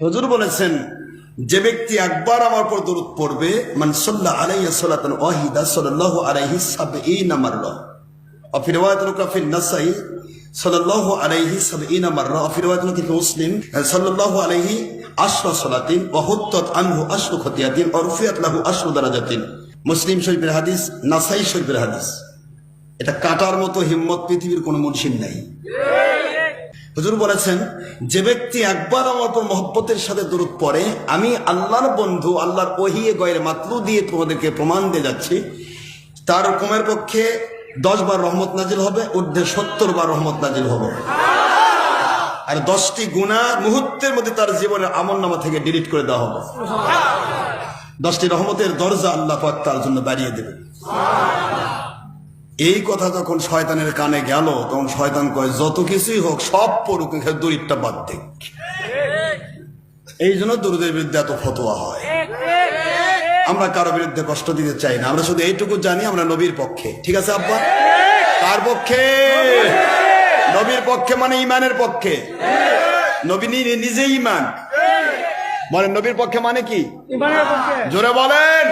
হুজুর বলেছেন, যে ব্যক্তি একবার আমার উপর দরুদ পড়বে, মান সাল্লা আলাইহি সালাতান ওয়াহিদা সাল্লাল্লাহু আলাইহি সাবঈনা মাররা, ওয়া ফি রিওয়ায়াতিন ফি নাসাই সাল্লাল্লাহু আলাইহি সাবঈনা মাররা, ওয়া ফি রিওয়ায়াতিন ফি মুসলিম সাল্লাল্লাহু আলাইহি আশরা সালাতিন ওয়া হুত্তাত আনহু আশরু খতিয়াতিন ওয়া রুফিয়াত লাহু আশরু দারাজাতিন। মুসলিম শরীফের হাদিস, নাসাই শরীফের হাদিস। এটা কাটার মতো হিম্মত পৃথিবীর কোনো মুনশির নাই। হুজুর বলেছেন, যে ব্যক্তি একবার আমার উপর মহব্বতের সাথে দরুদ পড়ে, আমি আল্লাহর বন্ধু, আল্লাহর ওহিয়ে গয়ের মাতলু দিয়ে তোমাদেরকে প্রমাণ দিয়ে যাচ্ছি, তার কমের পক্ষে 10 বার রহমত নাজিল হবে, ঊর্ধ্বে 70 বার রহমত নাজিল হবে। আর 10টি গুনাহ মুহূর্তের মধ্যে তার জীবনের আমলনামা থেকে ডিলিট করে দেওয়া হবে। 10টি রহমতের দরজা আল্লাহ পাক তার জন্য বাড়িয়ে দেবে। এই কথা যখন শয়তানের কানে গেল, তখন শয়তান কয়, যত কিছুই হোক সব পড়ুক, দরিদ্রটা বাদ দেখ। এই জন্য দরুদের বিরুদ্ধে এত ফতোয়া হয়। আমরা কারো বিরুদ্ধে কষ্ট দিতে চাই না, আমরা শুধু এইটুকু জানি আমরা নবীর পক্ষে। ঠিক আছে আব্বা? কার পক্ষে? নবীর পক্ষে মানে ইমানের পক্ষে। নবী নিজে ইমান। বলেন নবীর পক্ষে মানে কি? জোরে বলেন।